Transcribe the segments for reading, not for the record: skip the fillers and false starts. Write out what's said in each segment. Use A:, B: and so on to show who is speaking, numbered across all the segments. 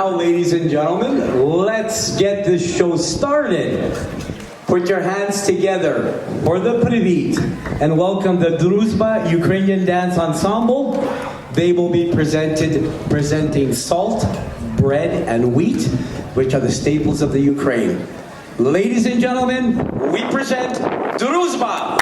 A: now, ladies and gentlemen, let's get this show started. Put your hands together for the Привіт and welcome the Druzhba Ukrainian Dance Ensemble. They will be presenting salt, bread, and wheat, which are the staples of the Ukraine. Ladies and gentlemen, we present Druzhba.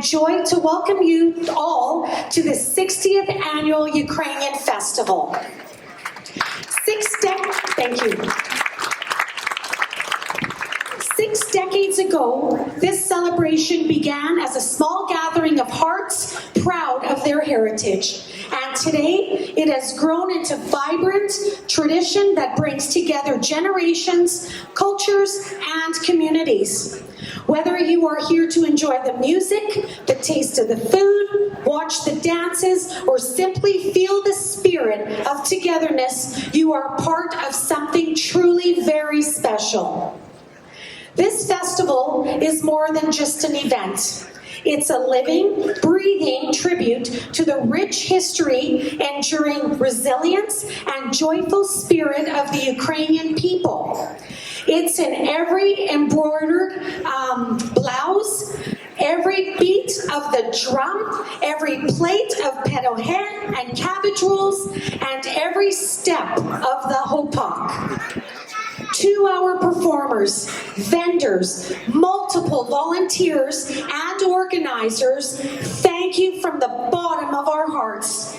B: joy to welcome you all to the 60th Annual Ukrainian Festival. Thank you. 6 decades ago, this celebration began as a small gathering of hearts proud of their heritage. And today, it has grown into vibrant tradition that brings together generations, cultures, and communities. Whether you are here to enjoy the music, the taste of the food, watch the dances, or simply feel the spirit of togetherness, you are part of something truly very special. This festival is more than just an event. It's a living, breathing tribute to the rich history, enduring resilience, and joyful spirit of the Ukrainian people. It's in every embroidered blouse, every beat of the drum, every plate of pedohen and cabbage rolls, and every step of the hopak. 2-hour performers, vendors, multiple volunteers, and organizers, thank you from the bottom of our hearts.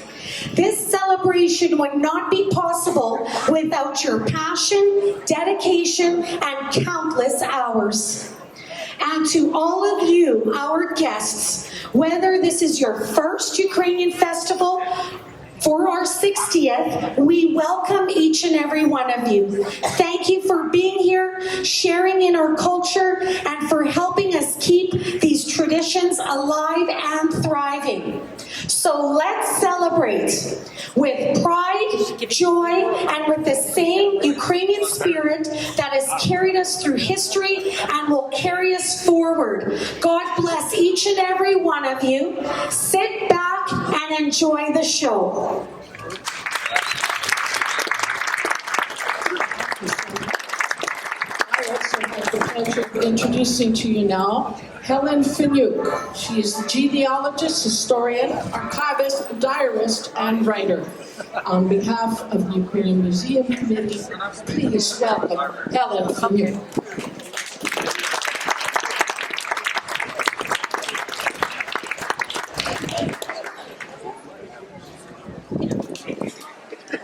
B: This celebration would not be possible without your passion, dedication, and countless hours. And to all of you, our guests, whether this is your first Ukrainian festival for our 60th, we welcome each and every one of you. Thank you for being here, sharing in our culture, and for helping us keep these traditions alive and thriving. So let's celebrate with pride, joy, and with the same Ukrainian spirit that has carried us through history and will carry us forward. God bless each and every one of you. Sit back and enjoy the show.
C: I also have the pleasure of introducing to you now Helen Finuke. She is a genealogist, historian, archivist, diarist, and writer. On behalf of the Ukrainian Museum Committee, please welcome Helen Finuke.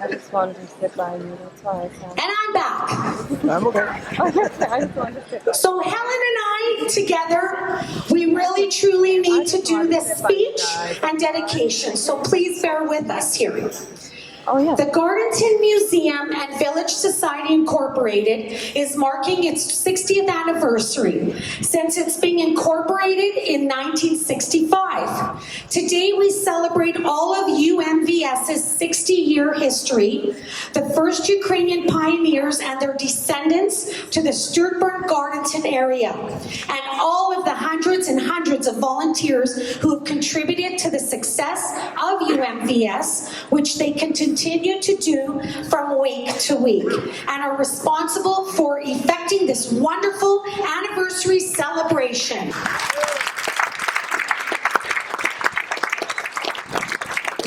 D: I just wanted to sit by you, that's why I said.
B: And I'm back.
D: I'm okay. I just wanted to sit by you.
B: So Helen and I together, we really truly need to do this speech and dedication. So please bear with us here.
D: Oh, yeah.
B: The Gardenton Museum and Village Society Incorporated is marking its 60th anniversary since it's being incorporated in 1965. Today we celebrate all of UMVS's 60-year history, the first Ukrainian pioneers and their descendants to the Stuartburn Gardenton area, and all of the hundreds and hundreds of volunteers who have contributed to the success of UMVS, which they continue to do from week to week, and are responsible for effecting this wonderful anniversary celebration.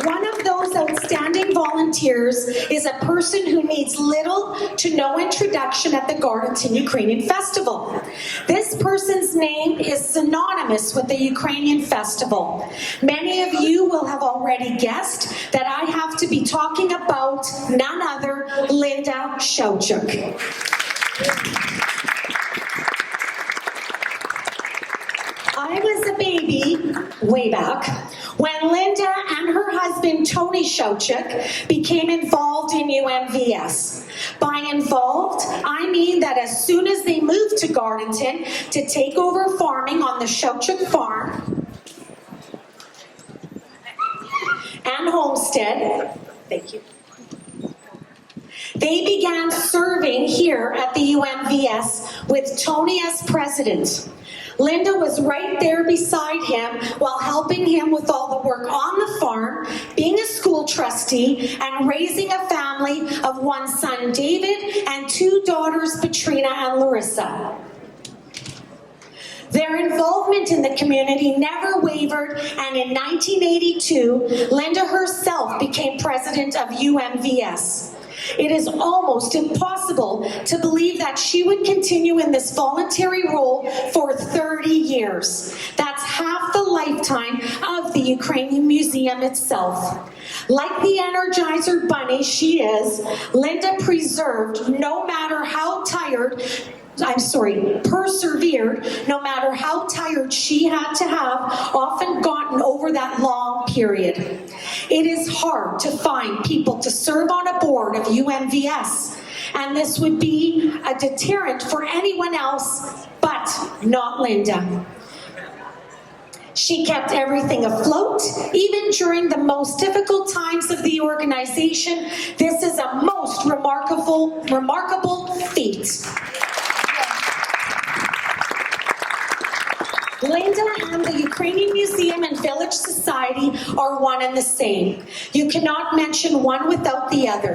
B: One of those outstanding volunteers is a person who needs little to no introduction at the Gardenton Ukrainian Festival. This person's name is synonymous with the Ukrainian Festival. Many of you will have already guessed that I have to be talking about none other Linda Showchuk. I was a baby way back when Linda and her husband Tony Showchuk became involved in UMVS. By involved, I mean that as soon as they moved to Gardenton to take over farming on the Showchuk farm and homestead, thank you, they began serving here at the UMVS with Tony as president. Linda was right there beside him while helping him with all the work on the farm, being a school trustee, and raising a family of one son, David, and 2 daughters, Petrina and Larissa. Their involvement in the community never wavered, and in 1982, Linda herself became president of UMVS. It is almost impossible to believe that she would continue in this voluntary role for 30 years. That's half the lifetime of the Ukrainian Museum itself. Like the Energizer Bunny she is, Linda persevered no matter how tired she had to have often gotten over that long period. It is hard to find people to serve on a board of UMVS, and this would be a deterrent for anyone else, but not Linda. She kept everything afloat, even during the most difficult times of the organization. This is a most remarkable feat. Linda and the Ukrainian Museum and Village Society are one and the same. You cannot mention one without the other.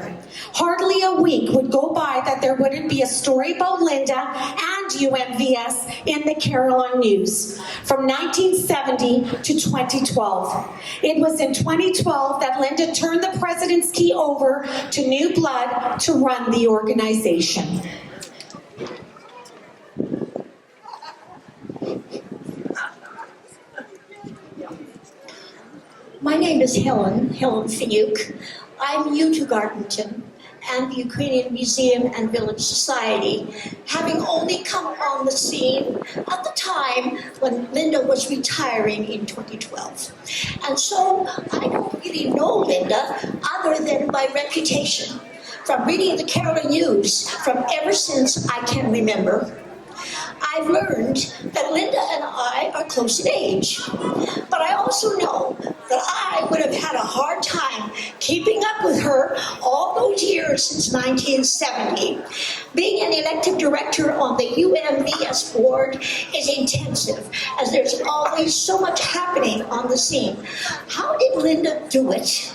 B: Hardly a week would go by that there wouldn't be a story about Linda and UMVS in the Carillon News from 1970 to 2012. It was in 2012 that Linda turned the president's key over to new blood to run the organization.
E: My name is Helen Finuke. I'm new to Gardenton and the Ukrainian Museum and Village Society, having only come on the scene at the time when Linda was retiring in 2012. And so I don't really know Linda other than by reputation, from reading the Carillon News from ever since I can remember. I've learned that Linda and I are close in age, but I also know that I would have had a hard time keeping up with her all those years since 1970. Being an elected director on the UMVS board is intensive, as there's always so much happening on the scene. How did Linda do it?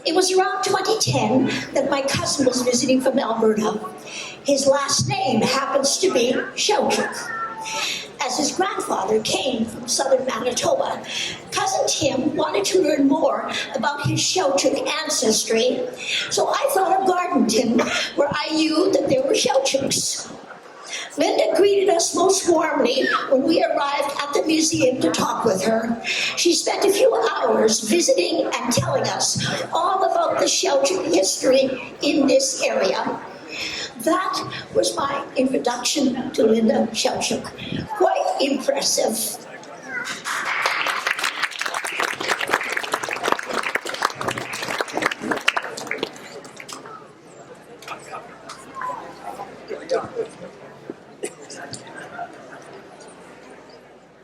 E: It was around 2010 that my cousin was visiting from Alberta. His last name happens to be Shelchuk, as his grandfather came from southern Manitoba. Cousin Tim wanted to learn more about his Shelchuk ancestry, so I thought of Gardenton, where I knew that there were Shelchuks. Linda greeted us most warmly when we arrived at the museum to talk with her. She spent a few hours visiting and telling us all about the Shelchuk history in this area. That was my introduction to Linda Shelchuk. Quite impressive.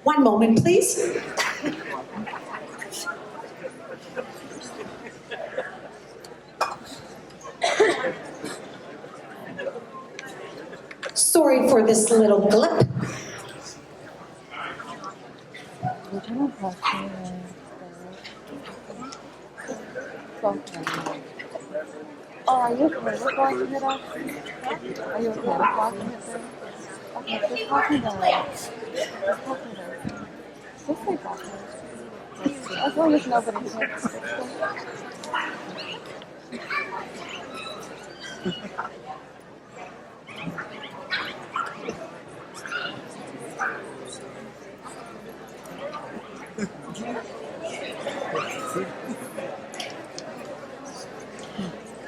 B: One moment, please. Sorry for this little glip.
D: Oh, are you okay with watching it actually? Are you okay with watching it then? Okay, just talking about it. Just talking about it. Just like that. As long as nobody takes it.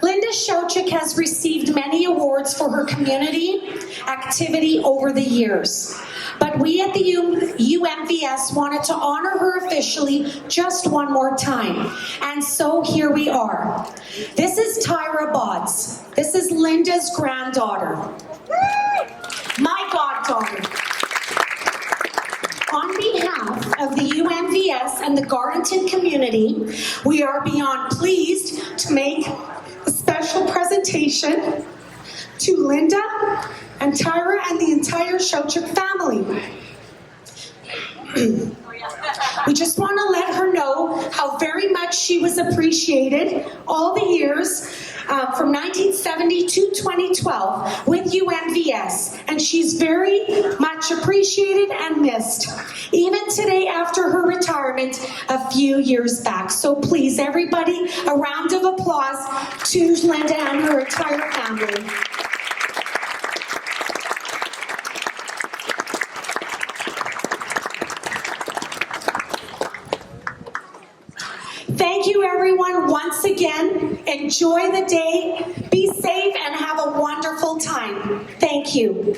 B: Linda Shelchuk has received many awards for her community activity over the years. But we at the UMVS wanted to honor her officially just one more time. And so here we are. This is Tyra Bodds. This is Linda's granddaughter. My goddaughter. On behalf of the UMVS and the Gardenton community, we are beyond pleased to make a special presentation to Linda and Tyra and the entire Shelchuk family. We just want to let her know how very much she was appreciated all the years from 1970 to 2012 with UMVS, and she's very much appreciated and missed, even today after her retirement a few years back. So please, everybody, a round of applause to Linda and her entire family. once again, enjoy the day, be safe, and have a wonderful time. Thank you.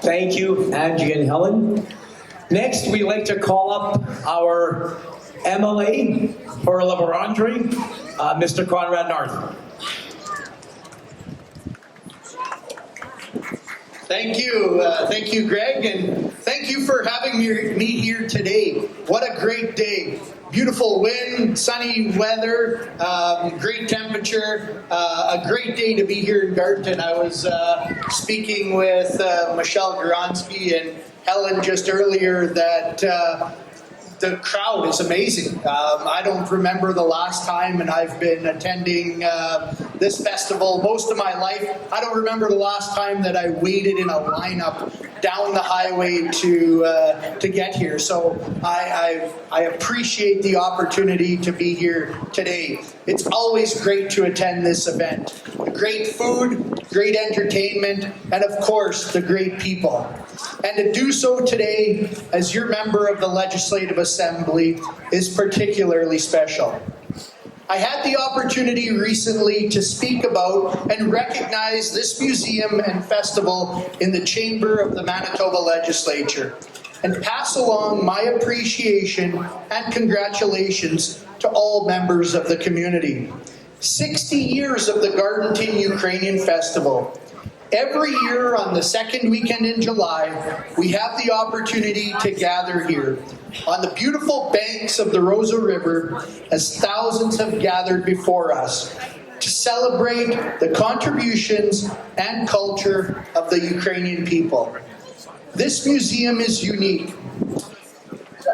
A: Thank you, Angie and Helen. Next, we'd like to call up our MLA for La Vérendrye, Mr. Conrad Narth.
F: Thank you, Greg, and thank you for having me here today. What a great day. Beautiful wind, sunny weather, great temperature, a great day to be here in Gardenton. I was speaking with Michelle Garansky and Helen just earlier that the crowd is amazing. I don't remember the last time, and I've been attending this festival most of my life. I don't remember the last time that I waited in a lineup down the highway to get here. So I appreciate the opportunity to be here today. It's always great to attend this event. Great food, great entertainment, and of course, the great people. And to do so today, as your member of the Legislative Assembly, is particularly special. I had the opportunity recently to speak about and recognize this museum and festival in the chamber of the Manitoba Legislature and pass along my appreciation and congratulations to all members of the community. 60 years of the Gardenton Ukrainian Festival. Every year on the second weekend in July, we have the opportunity to gather here on the beautiful banks of the Rosa River as thousands have gathered before us to celebrate the contributions and culture of the Ukrainian people. This museum is unique.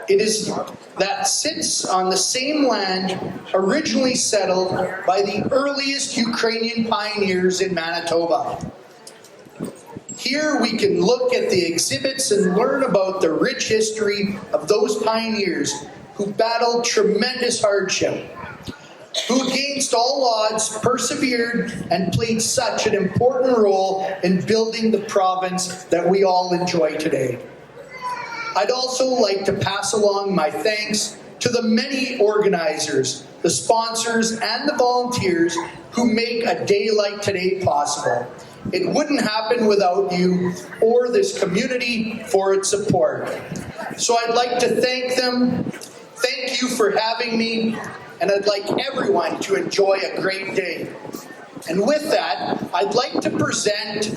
F: It is that sits on the same land originally settled by the earliest Ukrainian pioneers in Manitoba. Here we can look at the exhibits and learn about the rich history of those pioneers who battled tremendous hardship, who against all odds persevered and played such an important role in building the province that we all enjoy today. I'd also like to pass along my thanks to the many organizers, the sponsors, and the volunteers who make a day like today possible. It wouldn't happen without you or this community for its support. So I'd like to thank them. Thank you for having me, and I'd like everyone to enjoy a great day. And with that, I'd like to present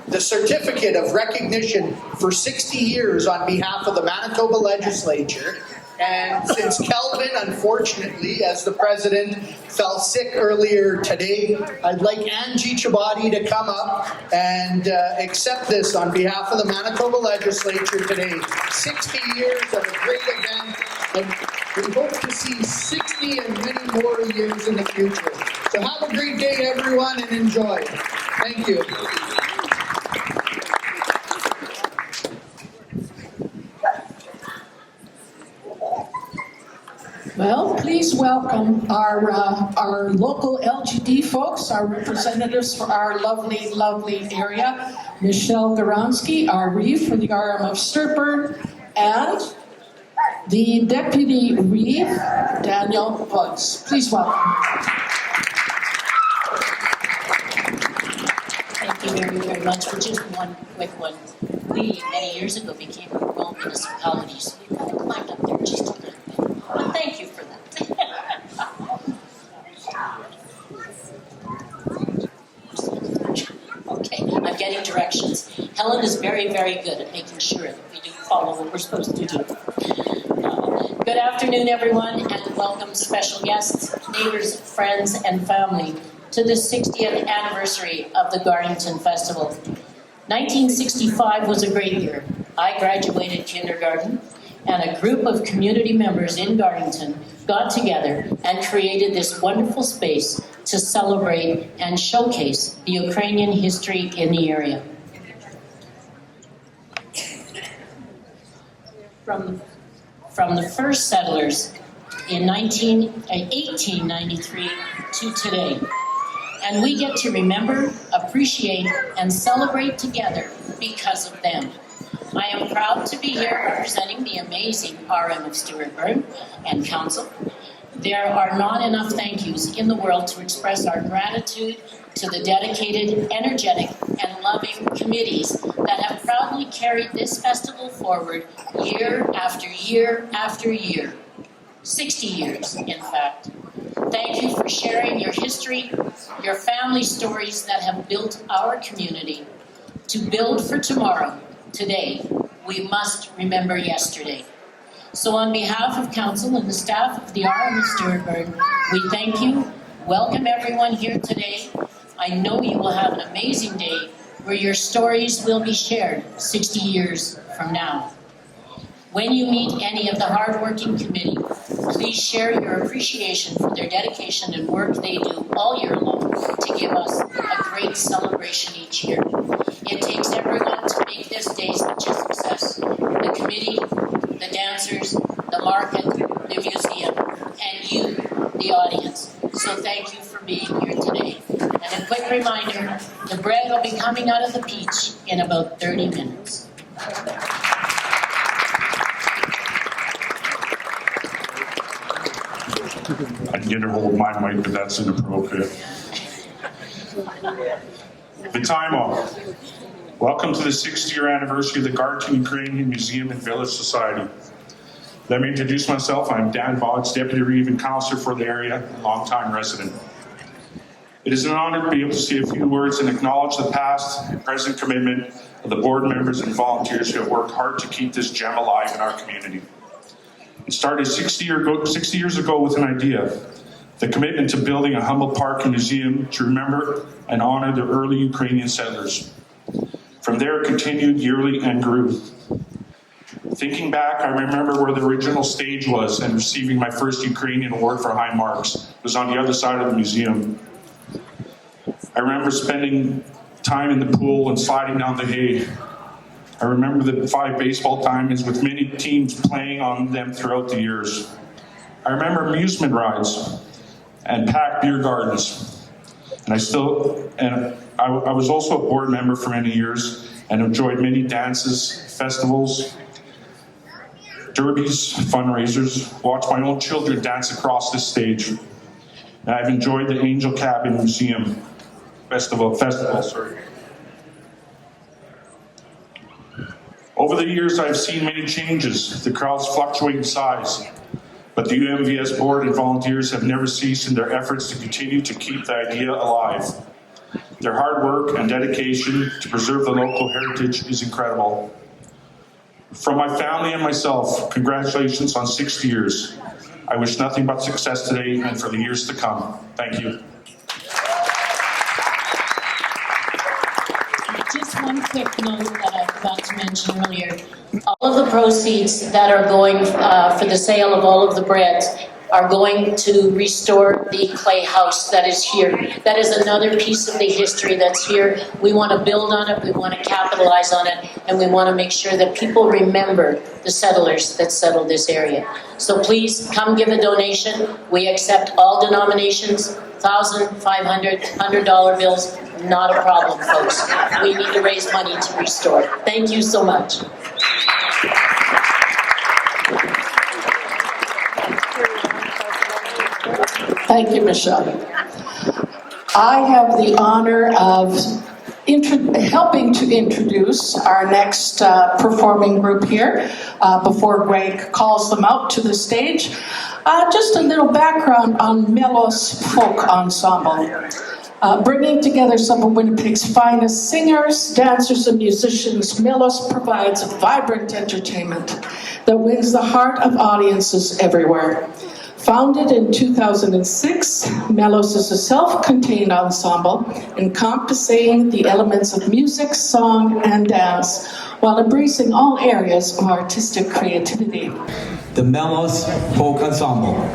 F: the certificate of recognition for 60 years on behalf of the Manitoba Legislature. And since Kelvin, unfortunately, as the president, fell sick earlier today, I'd like Angie Chabadi to come up and accept this on behalf of the Manitoba Legislature today. 60 years of a great event, and we hope to see 60 and many more years in the future. So have a great day, everyone, and enjoy. Thank you.
C: Well, please welcome our local LGD folks, our representatives for our lovely, lovely area, Michelle Garansky, our Reeve for the RM of Sturtburn, and the Deputy Reeve, Daniel Woods. Please welcome.
G: Thank you very, very much. For just one quick one, we many years ago became a rural municipality, so we kind of climbed up there just a little bit. But thank you for that. Okay, I'm getting directions. Helen is very, very good at making sure that we do follow what we're supposed to do. Good afternoon, everyone, and welcome special guests, neighbors, friends, and family to the 60th anniversary of the Gardenton Festival. 1965 was a great year. I graduated kindergarten, and a group of community members in Gardenton got together and created this wonderful space to celebrate and showcase the Ukrainian history in the area. From the first settlers in 1893 to today. And we get to remember, appreciate, and celebrate together because of them. I am proud to be here representing the amazing RM of Stuart Burn and Council. There are not enough thank yous in the world to express our gratitude to the dedicated, energetic, and loving committees that have proudly carried this festival forward year after year after year. 60 years, in fact. Thank you for sharing your history, your family stories that have built our community. To build for tomorrow, today, we must remember yesterday. So on behalf of Council and the staff of the RM of Stuart Burn, we thank you, welcome everyone here today. I know you will have an amazing day where your stories will be shared 60 years from now. When you meet any of the hardworking committee, please share your appreciation for their dedication and work they do all year long to give us a great celebration each year. It takes everyone to make this day such a success. The committee, the dancers, the market, the museum, and you, the audience. So thank you for being here today. And a quick reminder, the bread will be coming out of the peach in about 30 minutes.
H: I can get her hold my mic, but that's inappropriate. Vitaimo, welcome to the 60th anniversary of the Gardenton Ukrainian Museum and Village Society. Let me introduce myself. I'm Dan Bodds, Deputy Region Councillor for the area and longtime resident. It is an honor to be able to say a few words and acknowledge the past and present commitment of the board members and volunteers who have worked hard to keep this gem alive in our community. It started 60 years ago with an idea, the commitment to building a humble park and museum to remember and honor the early Ukrainian settlers. From there, it continued yearly and grew. Thinking back, I remember where the original stage was and receiving my first Ukrainian award for high marks. It was on the other side of the museum. I remember spending time in the pool and sliding down the hay. I remember the 5 baseball diamonds with many teams playing on them throughout the years. I remember amusement rides and packed beer gardens. And I was also a board member for many years and enjoyed many dances, festivals, derbies, fundraisers, watched my own children dance across this stage. And I've enjoyed the Angel Cabin Museum Festival. Over the years, I've seen many changes. The crowds fluctuate in size, but the UMVS board and volunteers have never ceased in their efforts to continue to keep the idea alive. Their hard work and dedication to preserve the local heritage is incredible. From my family and myself, congratulations on 60 years. I wish nothing but success today and for the years to come. Thank you.
G: Just one quick note that I forgot to mention earlier. All of the proceeds that are going for the sale of all of the breads are going to restore the clay house that is here. That is another piece of the history that's here. We want to build on it, we want to capitalize on it, and we want to make sure that people remember the settlers that settled this area. So please come give a donation. We accept all denominations, $1,000, $500, $100 bills, not a problem, folks. We need to raise money to restore it. Thank you so much.
C: Thank you, Michelle. I have the honor of helping to introduce our next performing group here before Greg calls them out to the stage. Just a little background on Melos Folk Ensemble. Bringing together some of Winnipeg's finest singers, dancers, and musicians, Melos provides vibrant entertainment that wins the heart of audiences everywhere. Founded in 2006, Melos is a self-contained ensemble encompassing the elements of music, song, and dance, while embracing all areas of artistic creativity.
A: The Melos Folk Ensemble.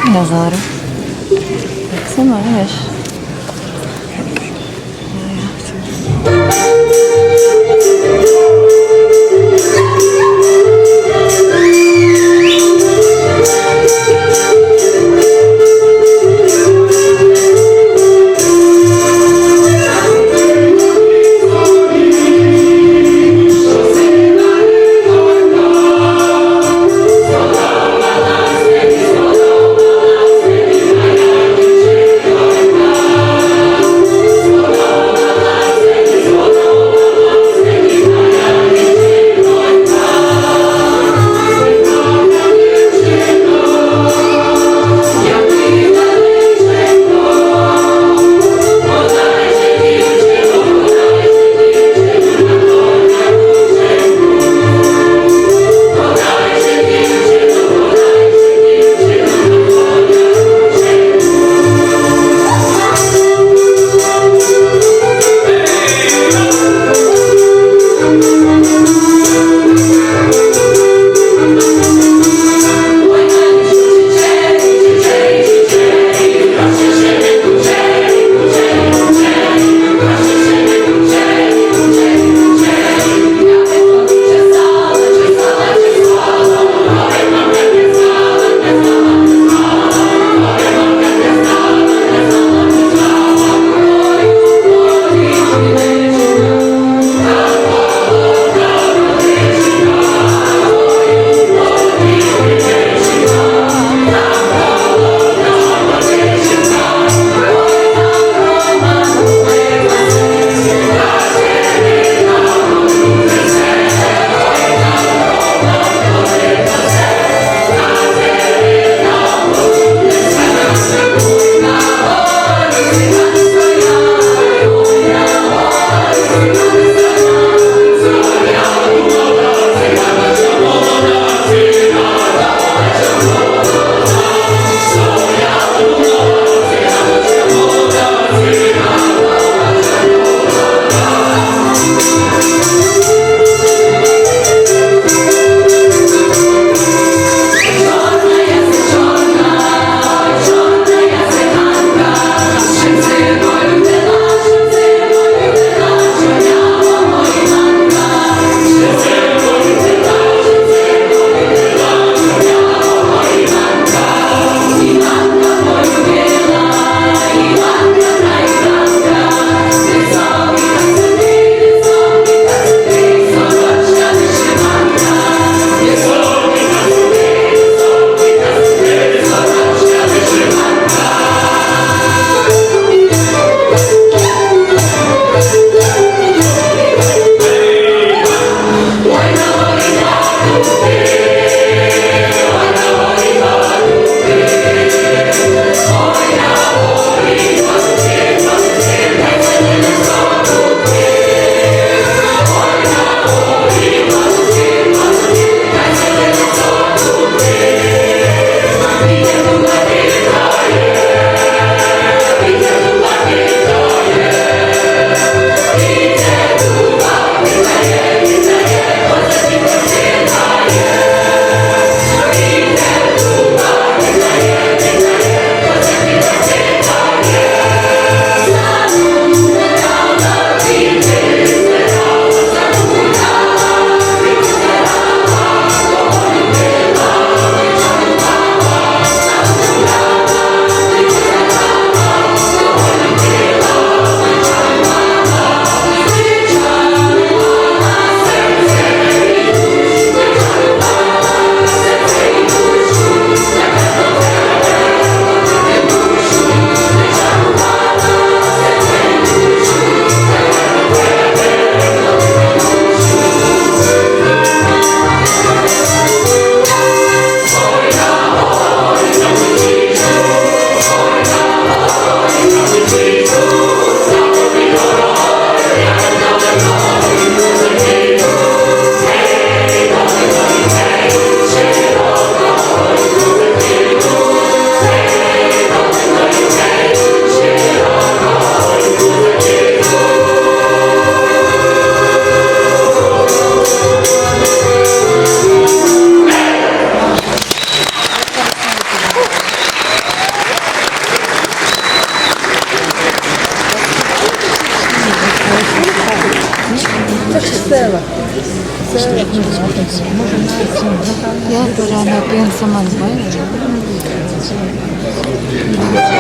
D: Dinozaury. Jak se jmenuješ? Yeah, pero hanapin sa Manbay.
I: Gloria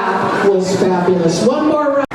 C: That was fabulous. One more round.